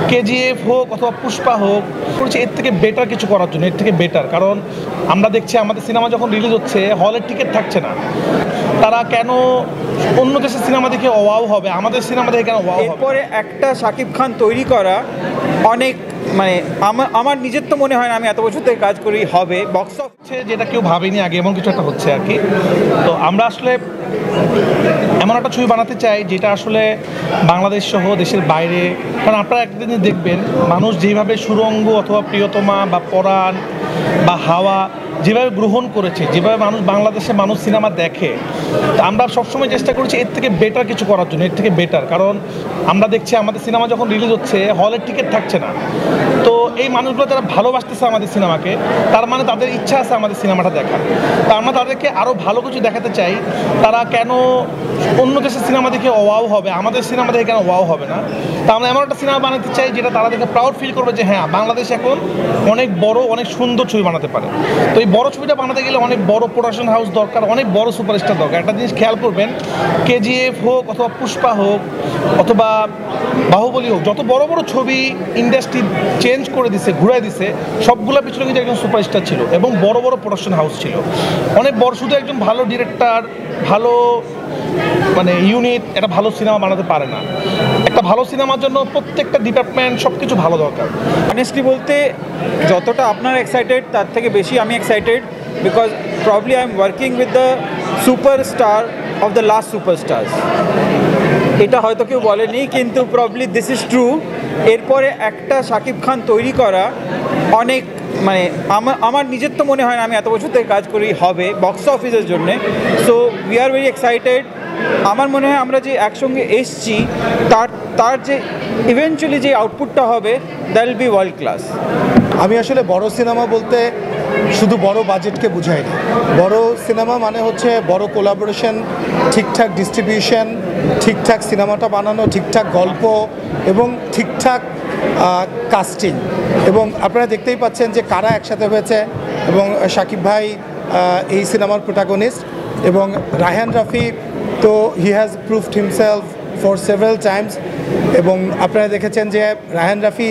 কেজিএফ হোক অথবা পুষ্পা হোক করছে এর থেকে বেটার কিছু করার জন্য, এর থেকে বেটার। কারণ আমরা দেখছি আমাদের সিনেমা যখন রিলিজ হচ্ছে হলের টিকিট থাকছে না। তারা কেন অন্য দেশের সিনেমা দেখে ওয়াও হবে, আমাদের সিনেমা দেখে কেন ওয়াও হবে? এরপরে একটা শাকিব খান তৈরি করা অনেক আমার নিজের তো মনে হয় না, আমি এত বছর থেকে কাজ করি হবে বক্স হচ্ছে যেটা কেউ ভাবেনি আগে, এমন কিছু একটা হচ্ছে আর কি। তো আমরা আসলে এমন একটা ছবি বানাতে চাই যেটা আসলে বাংলাদেশ সহ দেশের বাইরে, কারণ আপনারা একদিন দেখবেন মানুষ যেভাবে সুরঙ্গ অথবা প্রিয়তমা বা পরাণ বা হাওয়া যেভাবে গ্রহণ করেছে, যেভাবে বাংলাদেশে মানুষ সিনেমা দেখে, আমরা সবসময় চেষ্টা করছি এর থেকে বেটার কিছু করার জন্য, এর থেকে বেটার। কারণ আমরা দেখছি আমাদের সিনেমা যখন রিলিজ হচ্ছে হলের টিকিট থাকছে না। তো এই মানুষগুলো যারা ভালোবাসতেছে আমাদের সিনেমাকে, তার মানে তাদের ইচ্ছা আছে আমাদের সিনেমাটা দেখার। তো আমরা তাদেরকে আরও ভালো কিছু দেখাতে চাই। তারা কেন অন্য দেশের সিনেমা দেখে ওয়াও হবে, আমাদের সিনেমা দেখে কেন ওয়াও হবে না? তা আমরা এমন একটা সিনেমা বানাতে চাই যেটা তারা দেখে প্রাউড ফিল করবে যে হ্যাঁ, বাংলাদেশ এখন অনেক বড়, অনেক সুন্দর ছবি বানাতে পারে। তো এই বড় ছবিটা বানাতে গেলে অনেক বড় প্রোডাকশন হাউস দরকার, অনেক বড় সুপারস্টার দরকার। একটা জিনিস খেয়াল করবেন, কেজিএফ হোক অথবা পুষ্পা হোক অথবা বাহুবলী হোক, যত বড় বড় ছবি ইন্ডাস্ট্রি চেঞ্জ করে দিছে, ঘুরাই দিছে, সবগুলোর পিছনে কিন্তু একজন সুপারস্টার ছিল এবং বড় বড় প্রোডাকশন হাউস ছিল। অনেক বড়, শুধু একজন ভালো ডিরেক্টর, ভালো ইউনিট একটা ভালো সিনেমা বানাতে পারে না। একটা ভালো সিনেমার জন্য প্রত্যেকটা ডিপার্টমেন্ট সব কিছু ভালো দরকার। অনেস্টলি বলতে যতটা আপনারা এক্সাইটেড তার থেকে বেশি আমি excited, because probably I am working with the superstar of the last superstars. এটা হয়তো কেউ বলেনি, কিন্তু প্রবলি দিস ইজ ট্রু। এরপরে একটা শাকিব খান তৈরি করা অনেক আমার নিজের তো মনে হয় না, আমি এত বছর থেকে কাজ করি হবে বক্স অফিসের জন্যে। So we are very excited. আমার মনে হয় আমরা যে একসঙ্গে এসছি তার যে ইভেনচুয়ালি যে আউটপুটটা হবে that will be world class. আমি আসলে বড় সিনেমা বলতে শুধু বড় বাজেটকে বুঝাই না। বড় সিনেমা মানে হচ্ছে বড় কোলাবোরেশন, ঠিকঠাক ডিস্ট্রিবিউশন, ঠিকঠাক সিনেমাটা বানানো, ঠিকঠাক গল্প এবং ঠিকঠাক কাস্টিং। এবং আপনারা দেখতেই পাচ্ছেন যে কারা একসাথে হয়েছে। এবং শাকিব ভাই এই সিনেমার প্রোটাগনিস্ট, এবং রায়হান রাফি তো he has proved himself for several Times. এবং আপনারা দেখেছেন যে রায়হান রাফি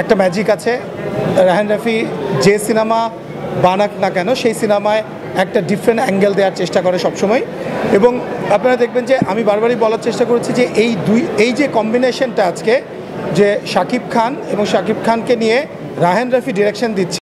একটা ম্যাজিক আছে। রায়হান রাফি যে সিনেমা বানাক না কেন সেই সিনেমায় একটা ডিফারেন্ট অ্যাঙ্গেল দেওয়ার চেষ্টা করে সবসময়। এবং আপনারা দেখবেন যে আমি বারবারই বলার চেষ্টা করেছি যে এই যে কম্বিনেশনটা আজকে, যে শাকিব খান এবং শাকিব খানকে নিয়ে রায়হান রাফি ডিরেকশন দিচ্ছে।